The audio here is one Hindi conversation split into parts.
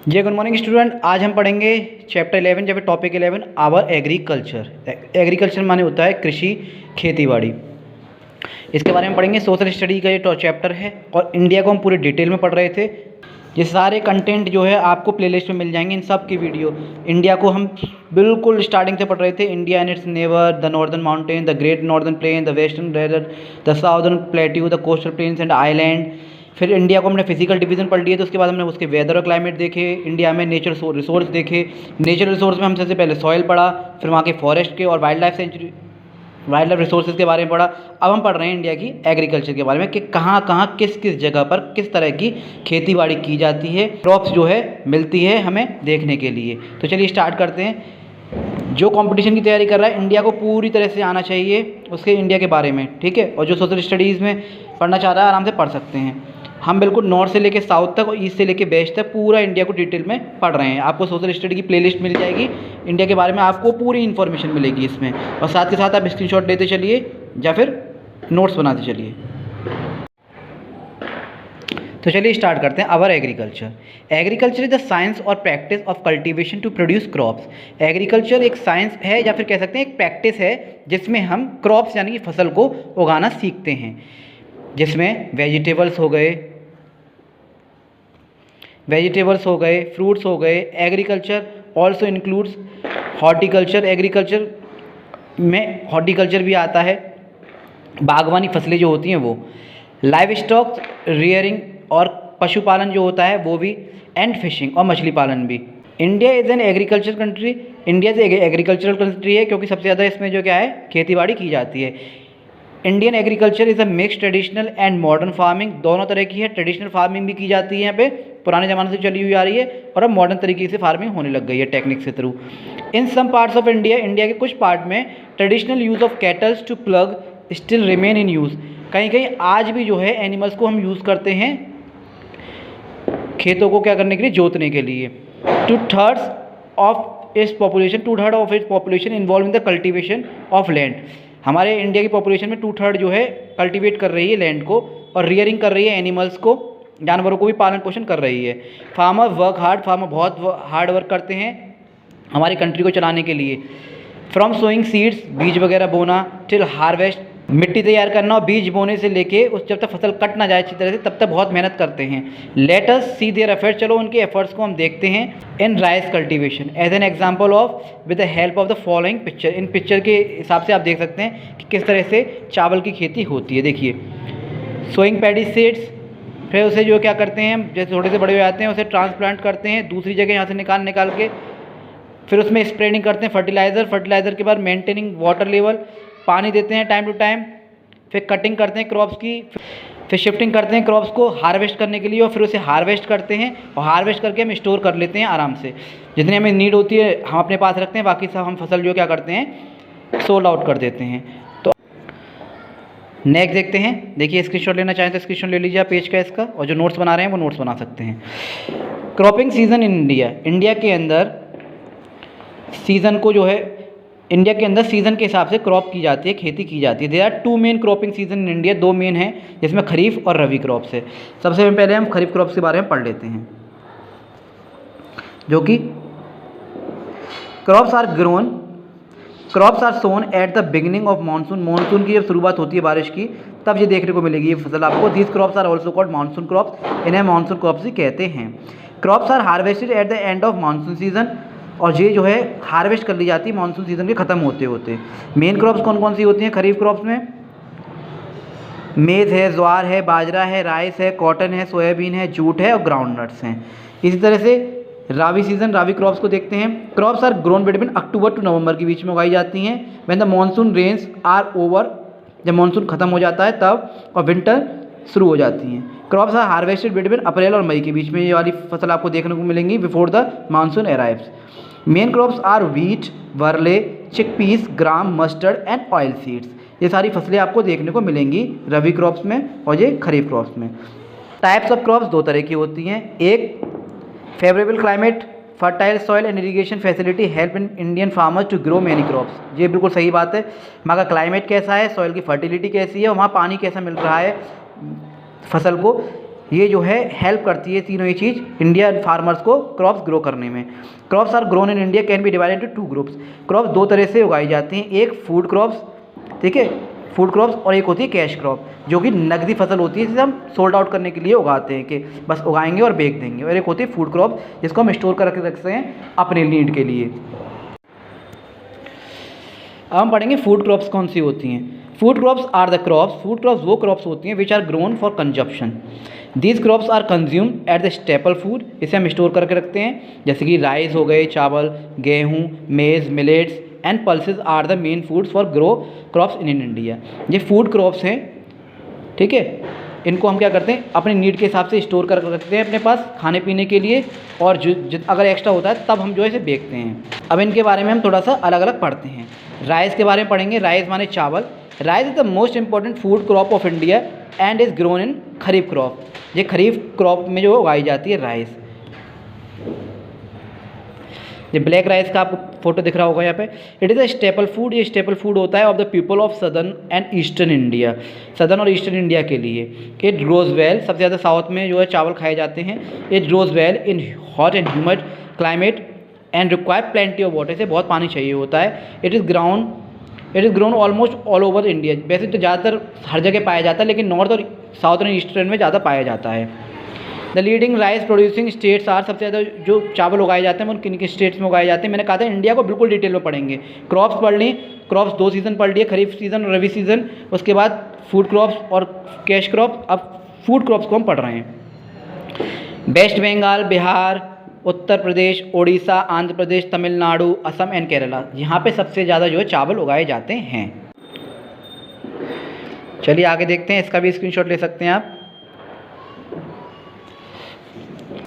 जी गुड मॉर्निंग स्टूडेंट। आज हम पढ़ेंगे चैप्टर 11 या फिर टॉपिक 11 आवर एग्रीकल्चर। एग्रीकल्चर माने होता है कृषि, खेतीबाड़ी। इसके बारे में पढ़ेंगे। सोशल स्टडी का ये चैप्टर है और इंडिया को हम पूरे डिटेल में पढ़ रहे थे। ये सारे कंटेंट जो है आपको प्लेलिस्ट में मिल जाएंगे, इन सब की वीडियो। इंडिया को हम बिल्कुल स्टार्टिंग से पढ़ रहे थे। India and its neighbour, the northern mountain, the great northern plain, the western desert, the southern plateau, the coastal plains and island. फिर इंडिया को हमने फिजिकल डिवीजन पढ़ लिए, तो उसके बाद हमने उसके वेदर और क्लाइमेट देखे। इंडिया में नेचर रिसोर्स देखे। नेचर रिसोर्स में हम सबसे पहले सॉइल पढ़ा, फिर वहाँ के फॉरेस्ट के और वाइल्ड लाइफ रिसोर्सेज के बारे में पढ़ा। अब हम पढ़ रहे हैं इंडिया की एग्रीकल्चर के बारे में कि कहाँ कहाँ किस किस जगह पर किस तरह की खेती बाड़ी की जाती है, क्रॉप्स जो है मिलती है हमें देखने के लिए। तो चलिए स्टार्ट करते हैं। जो कंपटीशन की तैयारी कर रहा है, इंडिया को पूरी तरह से आना चाहिए उसके इंडिया के बारे में, ठीक है। और जो सोशल स्टडीज़ में पढ़ना चाह रहा है आराम से पढ़ सकते हैं। हम बिल्कुल नॉर्थ से लेके साउथ तक और ईस्ट से लेके वेस्ट तक पूरा इंडिया को डिटेल में पढ़ रहे हैं। आपको सोशल स्टडी की प्लेलिस्ट मिल जाएगी, इंडिया के बारे में आपको पूरी इन्फॉर्मेशन मिलेगी इसमें। और साथ के साथ आप स्क्रीनशॉट लेते चलिए या फिर नोट्स बनाते चलिए। तो चलिए स्टार्ट करते हैं। Our agriculture. Agriculture is the science और practice of cultivation to produce crops. Agriculture एक साइंस है या फिर कह सकते हैं एक प्रैक्टिस है जिसमें हम क्रॉप्स यानी कि फसल को उगाना सीखते हैं, जिसमें वेजिटेबल्स हो गए, फ्रूट्स हो गए। Agriculture also includes horticulture. Agriculture में हॉर्टिकल्चर भी आता है, बागवानी फसलें जो होती हैं वो। लाइव स्टॉक रियरिंग और पशुपालन जो होता है वो भी, एंड फिशिंग और मछली पालन भी। India is an agriculture country. India से एग्रीकल्चरल कंट्री है क्योंकि सबसे ज़्यादा इसमें जो क्या है खेती की जाती है। Indian agriculture is a mix traditional and modern farming. दोनों तरह की है। ट्रेडिशनल फार्मिंग भी की जाती है यहाँ पे, पुराने ज़माने से चली हुई आ रही है, और अब मॉडर्न तरीके से फार्मिंग होने लग गई है टेक्निक्स के थ्रू। In some parts of India, India के कुछ पार्ट में traditional use of cattles to plug still remain in use. कहीं कहीं आज भी जो है एनिमल्स को हम यूज़ करते हैं खेतों को क्या करने के लिए, जोतने के लिए। 2/3 of its population involve in the cultivation of land. हमारे इंडिया की पॉपुलेशन में 2/3 जो है कल्टीवेट कर रही है लैंड को, और रियरिंग कर रही है एनिमल्स को, जानवरों को भी पालन पोषण कर रही है। Farmer work hard. फार्मर बहुत हार्ड वर्क करते हैं हमारी कंट्री को चलाने के लिए। फ्रॉम सोइंग सीड्स, बीज वगैरह बोना, टिल हार्वेस्ट, मिट्टी तैयार करना, और बीज बोने से लेके उस जब तक फसल कट ना जाए अच्छी तरह से तब तक बहुत मेहनत करते हैं। Let us see their efforts. चलो उनके एफर्ट्स को हम देखते हैं। In rice cultivation as an example of with the help of the following picture. इन पिक्चर के हिसाब से आप देख सकते हैं कि किस तरह से चावल की खेती होती है। देखिए, सोइंग पैडी सीड्स, फिर उसे जो क्या करते हैं, जैसे थोड़े से बड़े हो जाते हैं उसे ट्रांसप्लांट करते हैं दूसरी जगह यहाँ से निकाल के, फिर उसमें स्प्रेडिंग करते हैं फर्टिलाइज़र के बाद मेंटेनिंग वाटर लेवल, पानी देते हैं टाइम टू टाइम, फिर कटिंग करते हैं क्रॉप्स की, फिर शिफ्टिंग करते हैं क्रॉप्स को हार्वेस्ट करने के लिए, और फिर उसे हार्वेस्ट करते हैं, और हार्वेस्ट करके हम स्टोर कर लेते हैं आराम से। जितनी हमें नीड होती है हम अपने पास रखते हैं, बाकी सब हम फसल जो क्या करते हैं सोल्ड आउट कर देते हैं। तो नेक्स्ट देखते हैं। देखिए, स्क्रीनशॉट लेना चाहें तो स्क्रीनशॉट ले लीजिए पेज का इसका, और जो नोट्स बना रहे हैं वो नोट्स बना सकते हैं। Cropping season in India. India के अंदर सीज़न को जो है, इंडिया के अंदर सीज़न के हिसाब से क्रॉप की जाती है, खेती की जाती है। There are 2 main cropping season in India. 2 main हैं जिसमें खरीफ और रबी क्रॉप्स है। सबसे पहले हम खरीफ क्रॉप्स के बारे में पढ़ लेते हैं, जो कि crops are sown at the beginning of monsoon. Monsoon की जब शुरुआत होती है बारिश की, तब ये देखने को मिलेगी ये फसल आपको। These crops are also called monsoon crops. इन्हें मानसून क्रॉप्स ही कहते हैं। Crops are harvested at the end of monsoon season, और ये जो है हार्वेस्ट कर ली जाती है मानसून सीजन के ख़त्म होते होते। मेन क्रॉप्स कौन कौन सी होती हैं खरीफ क्रॉप्स में? मेज़ है, ज्वार है, बाजरा है, राइस है, कॉटन है, सोयाबीन है, जूट है और ग्राउंड नट्स हैं। इसी तरह से रावी क्रॉप्स को देखते हैं। Crops are grown between October to November के बीच में उगाई जाती हैं। When the monsoon rains are over, जब मानसून ख़त्म हो जाता है तब, और विंटर शुरू हो जाती हैं। Crops are harvested between April और मई के बीच में ये वाली फसल आपको देखने को मिलेंगी before the monsoon arrives. Main crops are wheat, barley, chickpeas, gram, mustard and oil seeds. ये सारी फसलें आपको देखने को मिलेंगी रबी क्रॉप्स में और ये खरीफ क्रॉप्स में। टाइप्स ऑफ क्रॉप्स 2 तरह की होती हैं। एक, favourable climate, fertile soil and irrigation facility help in Indian farmers to grow many crops. ये बिल्कुल सही बात है। वहाँ का क्लाइमेट कैसा है, सॉइल की फर्टिलिटी कैसी है, और वहाँ पानी कैसा मिल रहा है फसल को, ये जो है हेल्प करती है तीनों ये चीज़ इंडियन फार्मर्स को क्रॉप्स ग्रो करने में। Crops are grown in India can be divided into 2 groups. Crops 2 तरह से उगाई जाती हैं, एक फूड क्रॉप्स, ठीक है, फूड क्रॉप्स, और एक होती है कैश क्रॉप जो कि नकदी फसल होती है, जिसे हम सोल्ड आउट करने के लिए उगाते हैं कि बस उगाएंगे और बेच देंगे। और एक होती है फूड क्रॉप जिसको हम स्टोर करके रखते हैं अपने नीड के लिए। अब हम पढ़ेंगे फूड क्रॉप्स कौन सी होती हैं। Food crops are the crops, food crops वो क्रॉप्स होती हैं which are grown for consumption. These crops are consume at the staple food, इसे हम स्टोर करके रखते हैं, जैसे कि राइस हो गए, चावल, गेहूँ, maize, millets and pulses are the main foods for grow crops in India. ये फूड क्रॉप्स हैं, ठीक है, इनको हम क्या करते हैं अपने नीड के हिसाब से स्टोर कर रखते हैं अपने पास खाने पीने के लिए, और अगर एक्स्ट्रा होता है तब हम जो है इसे बेचते हैं। अब इनके बारे में हम थोड़ा सा अलग अलग पढ़ते हैं। राइस के बारे में पढ़ेंगे। राइस माने चावल। Rice is the most important food crop of India and is grown in kharif crop. ये खरीफ क्रॉप में जो उगाई जाती है राइस। ये ब्लैक राइस का आपको फोटो दिख रहा होगा यहाँ पे। It is a staple food. ये स्टेपल फूड होता है of the people of southern and eastern India, southern और ईस्टर्न इंडिया के लिए। इट ग्रोज वेल, सबसे ज़्यादा साउथ में जो है चावल खाए जाते हैं। It grows well in hot and humid climate and require plenty of water, से बहुत पानी चाहिए होता है। It is grown almost all over India. वैसे तो ज़्यादातर हर जगह पाया जाता है, लेकिन नॉर्थ और साउथ और ईस्टर्न में ज़्यादा पाया जाता है। The leading rice producing states are, सबसे ज़्यादा जो चावल उगाए जाते हैं वो किन किन स्टेट्स में उगाए जाते हैं। मैंने कहा था इंडिया को बिल्कुल डिटेल में पढ़ेंगे। क्रॉप्स पढ़ ली, क्रॉप्स 2 सीज़न पढ़ लिए, खरीफ सीज़न और रबी सीज़न। उसके बाद फूड क्रॉप्स और कैश क्रॉप्स। अब फूड क्रॉप्स को हम पढ़ रहे हैं। वेस्ट बंगाल, बिहार, उत्तर प्रदेश, उड़ीसा, आंध्र प्रदेश, तमिलनाडु, असम एंड केरला, यहाँ पे सबसे ज़्यादा जो है चावल उगाए जाते हैं। चलिए आगे देखते हैं, इसका भी स्क्रीनशॉट ले सकते हैं आप।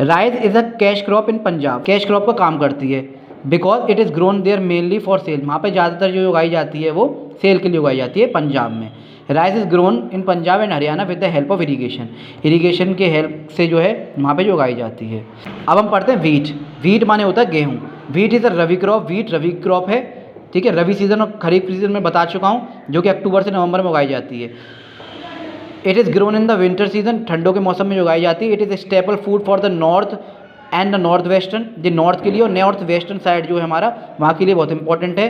Rice is a cash crop in Punjab. Cash crop का काम करती है because it is grown there mainly for sale. वहाँ पे ज़्यादातर जो उगाई जाती है वो सेल के लिए उगाई जाती है पंजाब में। Rice is grown in Punjab and Haryana with the help of irrigation. Irrigation के हेल्प से जो है वहाँ पे जो उगाई जाती है। अब हम पढ़ते हैं वीट। वीट माने होता है गेहूँ। Wheat is a rabi crop. Wheat rabi crop है, ठीक है। रवि सीज़न और खरीफ सीज़न में बता चुका हूँ, जो कि अक्टूबर से नवंबर में उगाई जाती है। It is grown in the winter season, ठंडों के मौसम में जो उगाई जाती है। It is staple food for the north and the north western, जो नॉर्थ के लिए और नॉर्थ वेस्टर्न साइड जो है हमारा, वहाँ के लिए बहुत इंपॉर्टेंट है।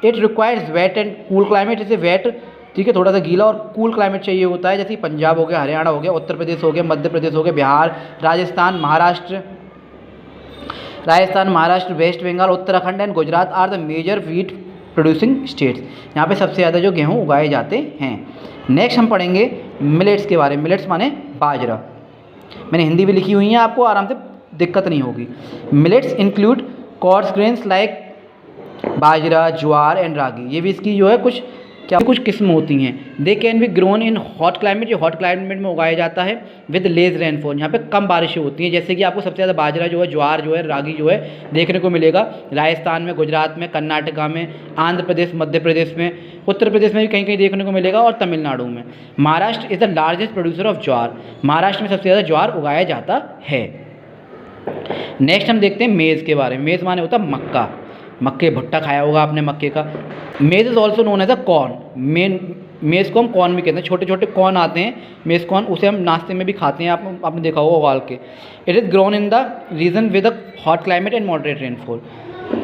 It requires wet and cool climate. इसे वेट, ठीक है, थोड़ा सा गीला और कूल क्लाइमेट चाहिए होता है, जैसे पंजाब हो गया, हरियाणा हो गया, उत्तर प्रदेश हो गया, मध्य प्रदेश हो गया, Bihar, Rajasthan, Maharashtra, West Bengal, Uttarakhand and Gujarat are the major wheat producing states. यहाँ पे सबसे ज़्यादा जो गेहूँ उगाए जाते हैं। नेक्स्ट हम पढ़ेंगे मिलेट्स के बारे में। मिलेट्स माने बाजरा। मैंने हिंदी भी लिखी हुई है, आपको आराम से दिक्कत नहीं होगी। Millets include coarse grains like bajra, jowar and ragi. ये भी इसकी जो है कुछ किस्म होती हैं। They can be grown in hot climate. ये हॉट क्लाइमेट में उगाया जाता है विद लेस रेनफॉल। यहाँ पे कम बारिशें होती हैं, जैसे कि आपको सबसे ज़्यादा बाजरा जो है, ज्वार जो है, रागी जो है देखने को मिलेगा राजस्थान में, गुजरात में, कर्नाटका में, आंध्र प्रदेश, मध्य प्रदेश में, उत्तर प्रदेश में भी कहीं कहीं देखने को मिलेगा, और तमिलनाडु में। Maharashtra is the largest producer of jowar. Maharashtra में सबसे ज़्यादा ज्वार उगाया जाता है। नेक्स्ट हम देखते हैं मेज़ के बारे में। मेज़ माने होता है मक्का। मक्के भुट्टा खाया होगा आपने मक्के का। Maize is also known as a corn. Maize को हम कॉर्न भी कहते हैं। छोटे छोटे कॉर्न आते हैं मेज़ कॉर्न, उसे हम नाश्ते में भी खाते हैं, आपने देखा होगा उबाल के। It is grown in the region with a hot climate and moderate rainfall.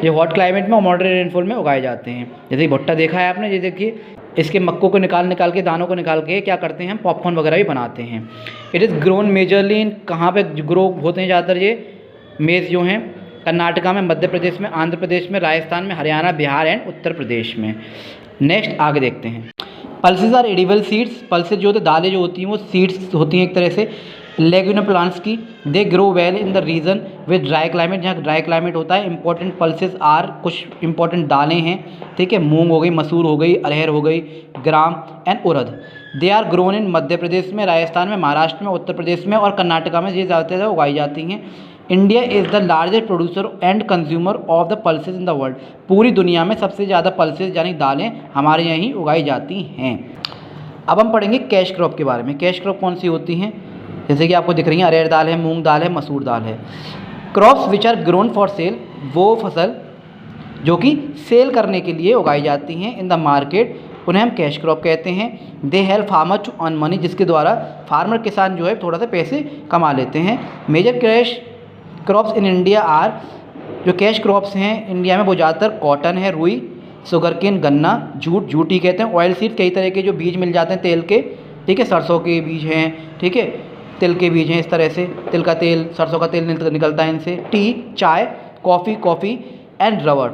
ये हॉट क्लाइमेट में और मॉडरेट रेनफॉल में उगाए जाते हैं। जैसे भुट्टा देखा है आपने, ये देखिए इसके मक्कों को निकाल के, दानों को निकाल के क्या करते हैं हम, पॉपकॉर्न वगैरह भी बनाते हैं। It is grown majorly in, कहाँ पे ग्रो होते हैं ज़्यादातर ये मेज़ जो हैं, कर्नाटका में, मध्य प्रदेश में, आंध्र प्रदेश में, राजस्थान में, हरियाणा, बिहार एंड उत्तर प्रदेश में। नेक्स्ट आगे देखते हैं। Pulses are edible seeds. Pulses जो होते हैं, दालें जो होती हैं वो सीड्स होती हैं एक तरह से लेग्यूमिनस प्लांट्स की। They grow well in the region with dry climate. जहाँ ड्राई क्लाइमेट होता है। इंपॉर्टेंट पल्सेस आर, कुछ इंपॉर्टेंट दालें हैं, ठीक है। मूंग हो गई, मसूर हो गई, अरहर हो गई, gram and urad. They are grown in Madhya Pradesh में, राजस्थान में, महाराष्ट्र में, उत्तर प्रदेश में और कर्नाटका में ये ज़्यादातर उगाई जाती हैं। India is the largest producer and consumer of the pulses in the world. पूरी दुनिया में सबसे ज़्यादा पल्सेस यानी दालें हमारे यहाँ ही उगाई जाती हैं। अब हम पढ़ेंगे कैश क्रॉप के बारे में। कैश क्रॉप कौन सी होती हैं, जैसे कि आपको दिख रही हैं, अरहर दाल है, मूंग दाल है, मसूर दाल है। Crops which are grown for sale, वो फसल जो कि सेल करने के लिए उगाई जाती हैं इन द मार्केट उन्हें हम कैश क्रॉप कहते हैं। They help farmer to earn money, जिसके द्वारा फार्मर किसान जो है थोड़ा सा पैसे कमा लेते हैं। Major cash crops in India are, जो कैश क्रॉप्स हैं इंडिया में वो ज़्यादातर कॉटन है, रुई, शुगरकेन गन्ना, जूट ही कहते हैं। ऑयल सीड कई तरह के जो बीज मिल जाते हैं तेल के, ठीक है, सरसों के बीज हैं, ठीक है, तिल के बीज हैं, इस तरह से तिल का तेल, सरसों का तेल निकलता है इनसे। टी, चाय, coffee and rubber.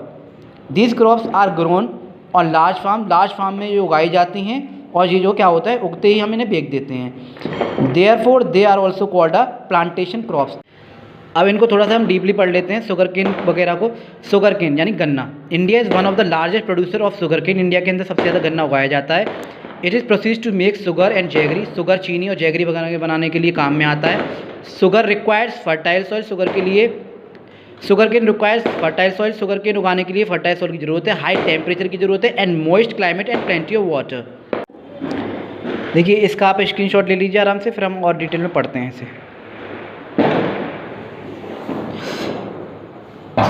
These crops are grown on large farm में जो उगाई जाती हैं, और ये जो क्या होता है उगते ही हम इन्हें बेच देते हैं। Therefore they are also called a plantation crops. अब इनको थोड़ा सा हम डीपली पढ़ लेते हैं, शुगर केन वगैरह को। शुगर केन यानी गन्ना। India is one of the largest producer of sugar cane. India के अंदर सबसे ज़्यादा गन्ना उगाया जाता है। It is proceed to make sugar and jaggery. Sugar, चीनी और जैगरी वगैरह बनाने के लिए काम में आता है। Sugar requires fertile soil. Sugar cane requires fertile soil. Sugar cane उगाने के लिए फर्टाइल सॉइल की ज़रूरत है, हाई टेम्परेचर की ज़रूरत है, and moist climate and plenty of water. देखिए इसका आप स्क्रीनशॉट ले लीजिए आराम से, फिर हम और डिटेल में पढ़ते हैं इसे।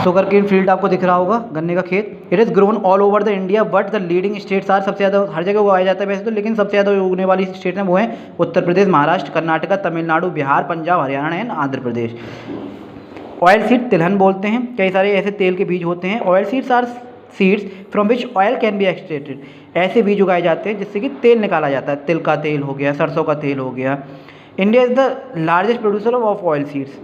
शुगर केन फील्ड आपको दिख रहा होगा, गन्ने का खेत। It is grown all over the India, but the leading states are, सबसे ज़्यादा हर जगह उगाया जाता है वैसे तो, लेकिन सबसे ज़्यादा उगने वाली स्टेट हैं वो हैं Uttar Pradesh, Maharashtra, Karnataka, Tamil Nadu, Bihar, Punjab, Haryana and Andhra Pradesh. Oil seed तिलहन बोलते हैं। कई सारे ऐसे तेल के बीज होते हैं। Oil seeds are seeds from which oil can be extracted. ऐसे बीज उगाए जाते हैं जिससे कि तेल निकाला जाता है। तिल का तेल हो गया, सरसों का तेल हो गया। India is the largest producer of oil seeds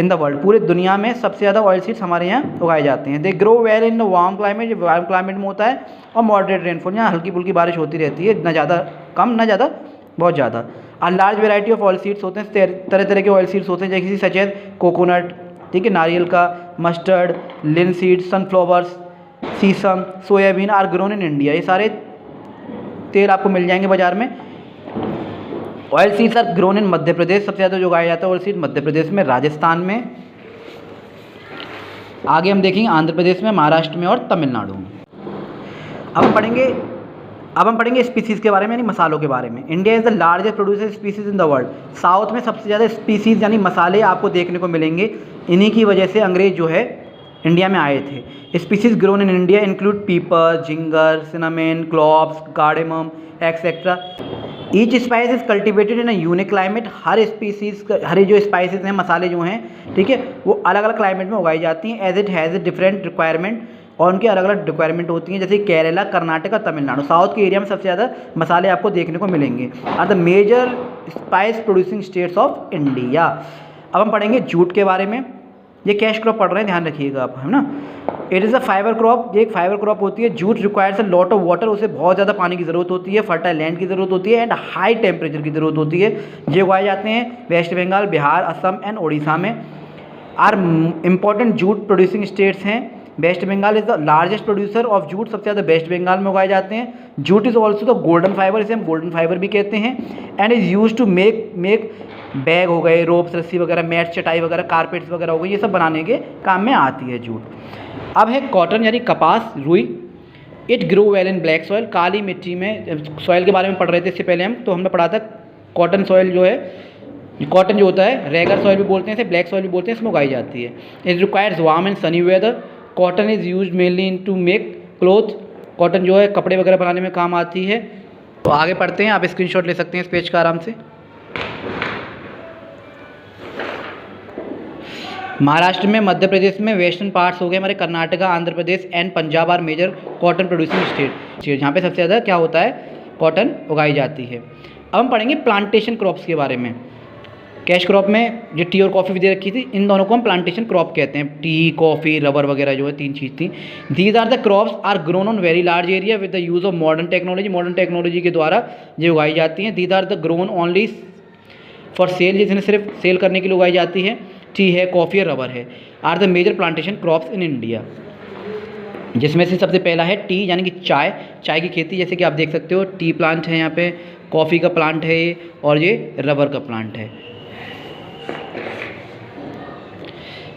in the world. पूरे दुनिया में सबसे ज़्यादा ऑयल सीड्स हमारे यहाँ उगाए जाते हैं। दे grow well in the warm climate. जो वार्म क्लाइमेट में होता है, और मॉडरेट रेनफॉल, यहाँ हल्की फुल्की बारिश होती रहती है, ना ज़्यादा कम ना ज़्यादा बहुत ज़्यादा। और large variety of oil seeds होते हैं, तरह तरह के ऑयल सीड्स होते हैं, जैसे सचेत कोकोनट, ठीक है, नारियल का, mustard, linseed, sunflowers, sesame, soybean are grown in India. ये सारे तेल आपको मिल जाएंगे बाज़ार में। Oil seeds are grown in Madhya Pradesh. सबसे ज़्यादा जो उगाया जाता है ऑयल सीड मध्य प्रदेश में, राजस्थान में। आगे हम देखेंगे आंध्र प्रदेश में, महाराष्ट्र में और तमिलनाडु में। अब हम पढ़ेंगे स्पीसीज़ के बारे में, यानी मसालों के बारे में। India is the largest producer species in the world. South में सबसे ज़्यादा स्पीसीज़ यानी मसाले आपको देखने को मिलेंगे। इन्हीं की वजह से अंग्रेज जो है इंडिया में आए थे। Species grown in India include pepper, ginger, cinnamon, cloves, cardamom etcetera. Each spice is cultivated in a unique climate. हर स्पीसीज़, हर जो स्पाइसेस हैं, मसाले जो हैं, ठीक है, वो अलग अलग क्लाइमेट में उगाई जाती हैं। As it has a different requirement, और उनकी अलग अलग रिक्वायरमेंट होती हैं, जैसे केरला, कर्नाटका, तमिलनाडु। साउथ के एरिया में सबसे ज़्यादा मसाले आपको देखने को मिलेंगे। Are the major spice producing states of India. अब हम पढ़ेंगे जूट के बारे में। ये कैश क्रॉप पढ़ रहे हैं, ध्यान रखिएगा आप, है ना। It is a fibre crop. ये एक फाइबर क्रॉप होती है। Jute requires a lot of water. उसे बहुत ज़्यादा पानी की ज़रूरत होती है, फर्टाइल लैंड की ज़रूरत होती है, एंड हाई टेम्परेचर की ज़रूरत होती है। ये उगाए जाते हैं वेस्ट बंगाल, बिहार, असम एंड उड़ीसा में। Are important jute producing states हैं। West Bengal is the largest producer of jute. सबसे ज़्यादा वेस्ट बंगाल में उगाए जाते हैं। Jute is also the golden fibre. इसे हम गोल्डन फाइबर भी कहते हैं। And is use to make bag हो गए, रोप्स, रस्सी वगैरह, मैट, चटाई वगैरह, कारपेट्स वगैरह हो गई, ये सब बनाने के काम में आती है जूट। अब है कॉटन यानी कपास, रुई। It grow well in black soil. काली मिट्टी में, सॉइल के बारे में पढ़ रहे थे इससे पहले हम, तो हमने पढ़ा था कॉटन सॉइल जो है, कॉटन जो होता है रेगर सॉइल भी बोलते हैं, इसे ब्लैक सॉइल भी बोलते हैं, इसमें उगाई जाती है। It requires warm and sunny weather. Cotton is use mainly in to make cloth. Cotton जो है कपड़े वगैरह बनाने में काम आती है। तो आगे पढ़ते हैं, आप स्क्रीनशॉट ले सकते हैं इस पेज का आराम से। महाराष्ट्र में, मध्य प्रदेश में, वेस्टर्न पार्ट्स हो गए हमारे, Karnataka, Andhra Pradesh and Punjab are major cotton producing state, जहाँ पे सबसे ज़्यादा क्या होता है, कॉटन उगाई जाती है। अब हम पढ़ेंगे प्लांटेशन क्रॉप्स के बारे में। कैश क्रॉप में जो टी और कॉफ़ी भी दे रखी थी, इन दोनों को हम प्लांटेशन क्रॉप कहते हैं। टी, कॉफ़ी, रबर वगैरह जो है, तीन चीज़ थी। These are the crops are grown on very large area with the use of modern technology. Modern technology के द्वारा ये उगाई जाती हैं। These are the grown only for sale, जिसने सिर्फ सेल करने के लिए उगाई जाती है। टी है, कॉफ़ी है, रबर है। Are the major plantation crops in India, जिसमें से सबसे पहला है टी यानी कि चाय की खेती, जैसे कि आप देख सकते हो टी प्लांट है यहाँ पे, कॉफ़ी का प्लांट है ये, और ये रबर का प्लांट है।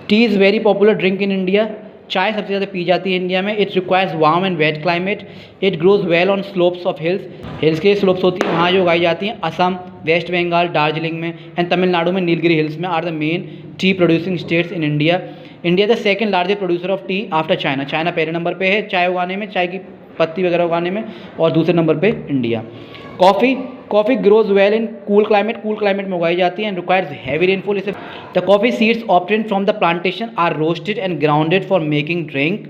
Tea is very popular drink in India. चाय सबसे ज़्यादा पी जाती है इंडिया में। It requires warm and wet climate. It grows well on slopes of hills के स्लोप्स होती हैं वहाँ जो उगाई जाती हैं। असम, वेस्ट बंगाल, दार्जिलिंग में एंड तमिलनाडु में नीलगिरी हिल्स में are the main tea producing states in India. India the second largest producer of tea after China. China पहले नंबर पे है चाय उगाने में, चाय की पत्ती वगैरह उगाने में, और दूसरे नंबर पे India. Coffee grows well in cool climate में उगाई जाती है एंड रिक्वायर्स हैवी रेनफॉल। इसे the coffee seeds obtained from the plantation are roasted and grounded for making drink.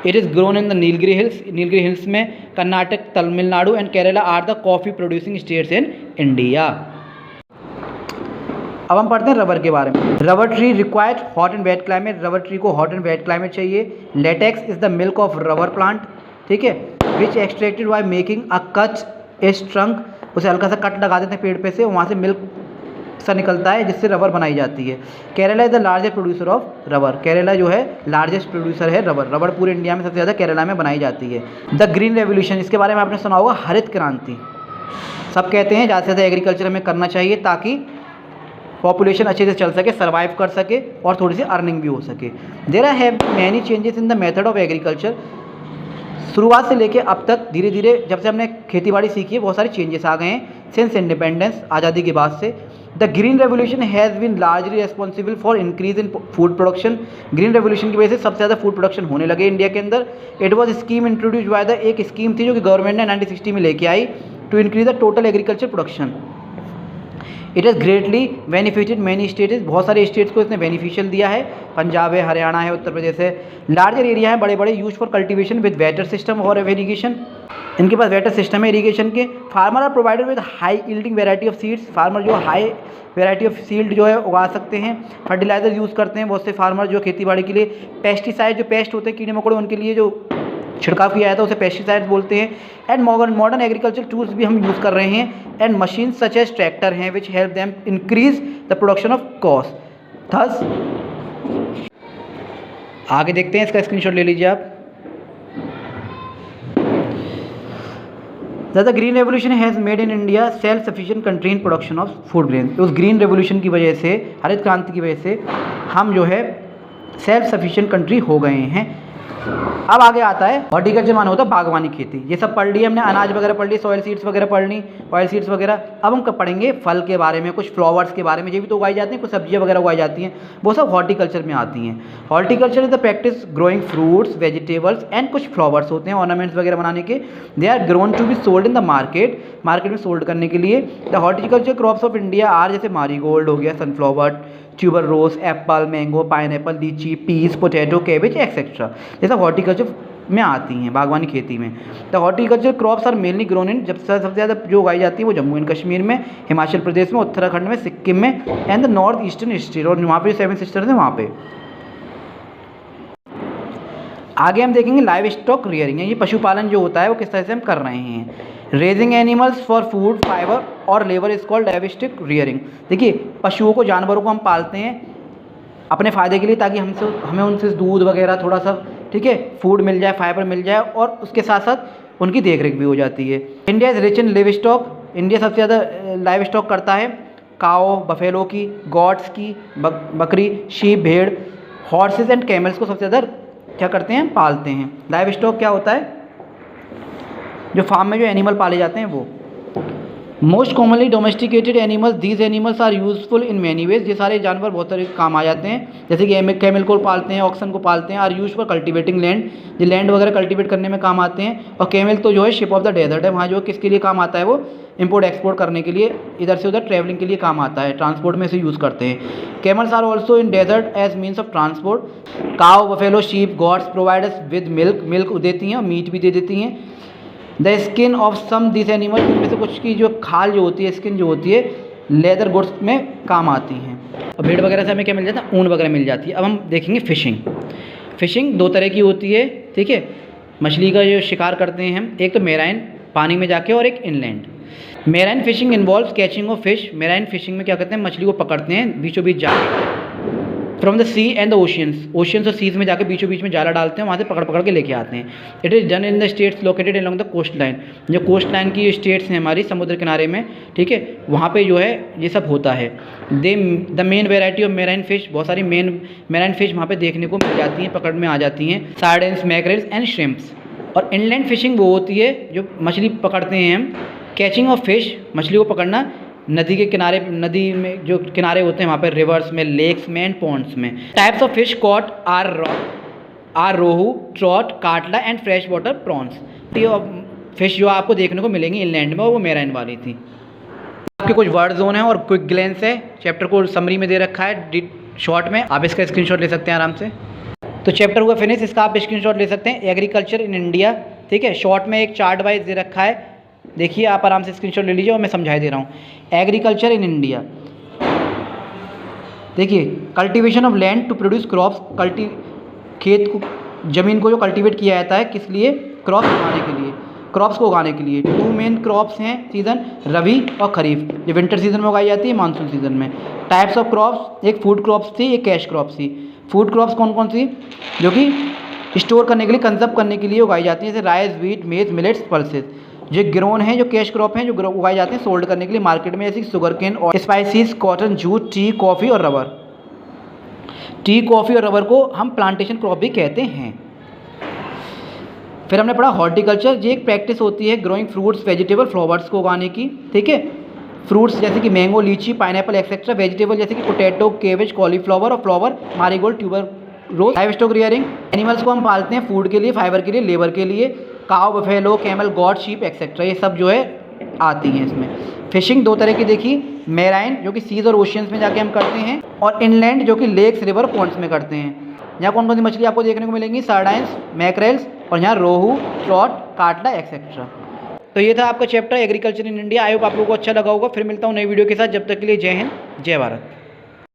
It is grown in the Nilgiri hills में Karnataka, Tamil Nadu and Kerala are the coffee producing states in India. अब हम पढ़ते हैं रबर के बारे में। Rubber tree required hot and wet climate. Rubber tree को हॉट एंड वेट क्लाइमेट चाहिए। Latex is the milk of rubber plant, ठीक है, विच एक्सट्रैक्टेड बाय मेकिंग अ कच एज ट्रंक। उसे हल्का सा कट लगा देते हैं पेड़ पे से, वहाँ से मिल्क सा निकलता है जिससे रबर बनाई जाती है। Kerala is the largest producer of rubber. Kerala जो है लार्जेस्ट प्रोड्यूसर है रबर। रबर पूरे इंडिया में सबसे ज़्यादा केरला में बनाई जाती है। द ग्रीन रेवोल्यूशन, इसके बारे में आपने सुना होगा, हरित क्रांति। सब कहते हैं ज़्यादा से ज़्यादा एग्रीकल्चर हमें करना चाहिए ताकि पॉपुलेशन अच्छे से चल सके, सर्वाइव कर सके और थोड़ी सी अर्निंग भी हो सके। There have many changes in the method of agriculture. शुरुआत से लेके अब तक धीरे धीरे जब से हमने खेती बाड़ी सीखी है बहुत सारे चेंजेस आ गए हैं सिंस इंडिपेंडेंस, आज़ादी के बाद से। The green revolution has been largely responsible for increase in food production. Green revolution की वजह से सबसे ज़्यादा फूड प्रोडक्शन होने लगे इंडिया के अंदर। It was scheme introduce by the, एक स्कीम थी जो कि गवर्नमेंट ने 1960 में लेके आई, to increase the total agriculture production. It is greatly benefited many states, बहुत सारे स्टेट्स को इसने बेनिफिशियल दिया है। पंजाब है, हरियाणा है, उत्तर प्रदेश है। लार्जर एरिया है, बड़े बड़े, use for cultivation with water system और इरीगेशन। इनके पास वेटर सिस्टम है इरीगेशन के। Farmer are provided with high yielding variety of seeds. Farmer जो हाई वेराइटी ऑफ सीड जो है उगा सकते हैं। फर्टिलाइजर यूज़ करते हैं बहुत से फार्मर जो खेती बाड़ी के लिए। पेस्टिसाइड, जो पेस्ट होते हैं कीड़े मकोड़े, उनके लिए जो छिड़काव किया जाता है उसे पेस्टिसाइड बोलते हैं। एंड मॉडर्न एग्रीकल्चर टूल्स भी हम यूज़ कर रहे हैं। And machine such as tractor हैं which help them increase the production of cost. Thus आगे देखते हैं, इसका स्क्रीनशॉट ले लीजिए आप। The green revolution has made in India self sufficient country in production of food grain. उस ग्रीन रेवोल्यूशन की वजह से, हरित क्रांति की वजह से हम जो है सेल्फ सफिशिएंट कंट्री हो गए हैं। अब आगे आता है हॉर्टिकल्चर, माना होता है बागवानी खेती। ये सब पढ़ लिए हमने, अनाज वगैरह पढ़ ली, सॉयल सीड्स वगैरह पढ़ ली, ऑयल सीड्स वगैरह। अब हम पढ़ेंगे फल के बारे में, कुछ फ्लावर्स के बारे में। ये भी तो उगाई जाती हैं, कुछ सब्जियां वगैरह उगाई जाती हैं, वो सब हॉर्टिकल्चर में आती हैं। Horticulture is the practice growing fruits, vegetables and कुछ फ्लावर्स होते हैं ऑर्नामेंट्स वगैरह बनाने के। They are grown to be sold in the market, market में सोल्ड करने के लिए। The horticulture crops of India are, जैसे मारीगोल्ड हो गया, sunflower, tuber rose, apple, mango, pineapple, lychee, peas, potato, cabbage etcetera, ये सब हॉर्टिकल्चर में आती हैं बागवानी खेती में। The horticulture crops are mainly grown in, जब सबसे ज़्यादा जो उगाई जाती है वो जम्मू एंड कश्मीर में, हिमाचल प्रदेश में, उत्तराखंड में, सिक्किम में and the north eastern state, और वहाँ पे 7 सिस्टर्स हैं वहाँ पे। आगे हम देखेंगे लाइव स्टॉक रियरिंग, ये पशुपालन जो होता है वो किस तरह से हम कर रहे हैं। Raising animals for food, fibre और labour is called livestock rearing. देखिए, पशुओं को, जानवरों को हम पालते हैं अपने फ़ायदे के लिए, ताकि हमें उनसे दूध वगैरह थोड़ा सा, ठीक है, फूड मिल जाए, फाइबर मिल जाए, और उसके साथ साथ उनकी देखरेख भी हो जाती है। India is rich in live stock, India सबसे ज़्यादा लाइव स्टॉक करता है। काओ, बफेलो की, गॉड्स की, बकरी, शीप, भेड़, हॉर्सेज एंड कैमल्स को सबसे ज़्यादा क्या करते हैं, पालते हैं। लाइव स्टॉक क्या होता है, जो फार्म में जो एनिमल पाले जाते हैं वो। Most commonly domesticated animals, these animals are useful in many ways. ये सारे जानवर बहुत सारे काम आ जाते हैं, जैसे कि कैमल को पालते हैं, ऑक्सन को पालते हैं। Are use for cultivating land, ये लैंड वगैरह कल्टिवेट करने में काम आते हैं। और कैमल तो जो है शिप ऑफ द डेजर्ट है, वहाँ जो किसके लिए काम आता है, वो इंपोर्ट एक्सपोर्ट करने के लिए, इधर से उधर ट्रैवलिंग के लिए काम आता है, ट्रांसपोर्ट में इसे यूज़ करते हैं। Camels are also in desert as means of transport. Cow, buffalo, sheep, goats provide with milk देती हैं और मीट भी दे देती हैं। The skin of some this animal, इनमें से कुछ की जो खाल जो होती है, स्किन जो होती है, लेदर गुड्स में काम आती हैं। और भेड़ वगैरह से हमें क्या मिल जाता है, ऊन वगैरह मिल जाती है। अब हम देखेंगे फ़िशिंग। फ़िशिंग 2 तरह की होती है, ठीक है, मछली का जो शिकार करते हैं हम, एक तो मेराइन पानी में जाके, और एक inland. Marine fishing involves catching of fish. Marine fishing में क्या करते हैं, मछली को पकड़ते हैं बीचों बीच जाके, from the sea and the oceans और सीज में जाके बीचों बीच में जाला डालते हैं, वहाँ से पकड़ के लेके आते हैं। It is done in the states located along the coast line, जो कोस्ट लाइन की स्टेट्स हैं हमारी समुद्र किनारे में, ठीक है, वहाँ पे जो है ये सब होता है। The main variety of marine fish, बहुत सारी मेराइन फिश वहाँ पे देखने को मिल जाती हैं, पकड़ में आ जाती हैं, सार्डिन्स, मैकरेल्स एंड श्रिम्प्स। और इनलैंड फिशिंग वो होती है जो मछली पकड़ते हैं हम। कैचिंग ऑफ फिश, मछली को पकड़ना नदी के किनारे, नदी में जो किनारे होते हैं वहाँ पर, रिवर्स में, लेक्स में एंड पॉन्ड्स में। Types of fish caught are rohu, trout, catla and fresh water prawns. Fish जो आपको देखने को मिलेंगी इनलैंड में वो मेराइन वाली थी। आपके कुछ वर्ड जोन है और क्विक ग्लेंस है, चैप्टर को समरी में दे रखा है शॉर्ट में, आप इसका स्क्रीनशॉट ले सकते हैं आराम से। तो चैप्टर हुआ फिनिश, इसका आप स्क्रीनशॉट ले सकते हैं। एग्रीकल्चर इन इंडिया, ठीक है, शॉर्ट में एक चार्ट वाइज दे रखा है, देखिए आप आराम से स्क्रीनशॉट ले लीजिए और मैं समझाई दे रहा हूँ। एग्रीकल्चर इन इंडिया, देखिए cultivation of land to produce crops, खेत को, ज़मीन को जो कल्टीवेट किया जाता है किस लिए, क्रॉप्स उगाने के लिए, क्रॉप्स को उगाने के लिए। 2 मेन क्रॉप्स हैं सीज़न, रबी और खरीफ, जो विंटर सीजन में उगाई जाती है, मानसून सीजन में। टाइप्स ऑफ क्रॉप्स, एक फूड क्रॉप्स थी, एक कैश क्रॉप्स थी। फूड क्रॉप्स कौन कौन सी, जो कि स्टोर करने के लिए, कंजर्व करने के लिए उगाई जाती हैं, जैसे राइस, व्हीट, मेज, मिलेट्स, पल्सेस। जो ग्रोन है, जो कैश क्रॉप हैं, जो उगाए जाते हैं सोल्ड करने के लिए मार्केट में, जैसे शुगर केन और spices, cotton, jute, T, coffee और रबर। टी, कॉफ़ी और रबर को हम प्लांटेशन क्रॉप भी कहते हैं। फिर हमने पढ़ा हॉर्टिकल्चर, ये एक प्रैक्टिस होती है ग्रोइंग फ्रूट्स, वेजिटेबल, फ्लावर्स को उगाने की, ठीक है। फ्रूट्स जैसे कि मैंगो, लीची, पाइनएप्पल एक्सेट्रा। वेजिटेबल जैसे कि पोटैटो, केबेज, कॉलीफ्लावर और फ्लावर, मारीगोल्ड, ट्यूबर रोज। लाइव स्टॉक रियरिंग, एनिमल्स को हम पालते हैं फूड के लिए, फाइबर के लिए, लेबर के लिए। काव, buffalo, camel, God, sheep etcetera, ये सब जो है आती हैं इसमें। फिशिंग 2 तरह की देखी, मेराइन जो कि सीज और ओशियंस में जाके हम करते हैं, और इनलैंड जो कि लेक्स, रिवर, पॉन्ड्स में करते हैं। यहाँ कौन कौन सी मछली आपको देखने को मिलेंगी, सार्डाइन्स, मैकरेल्स, और यहाँ रोहू, ट्रॉट, काटला एक्सेट्रा। तो ये था आपका chapter agriculture in India. I hope आप लोगों को अच्छा लगा होगा। फिर मिलता हूँ नई वीडियो के साथ, जब तक के लिए जय हिंद, जय भारत।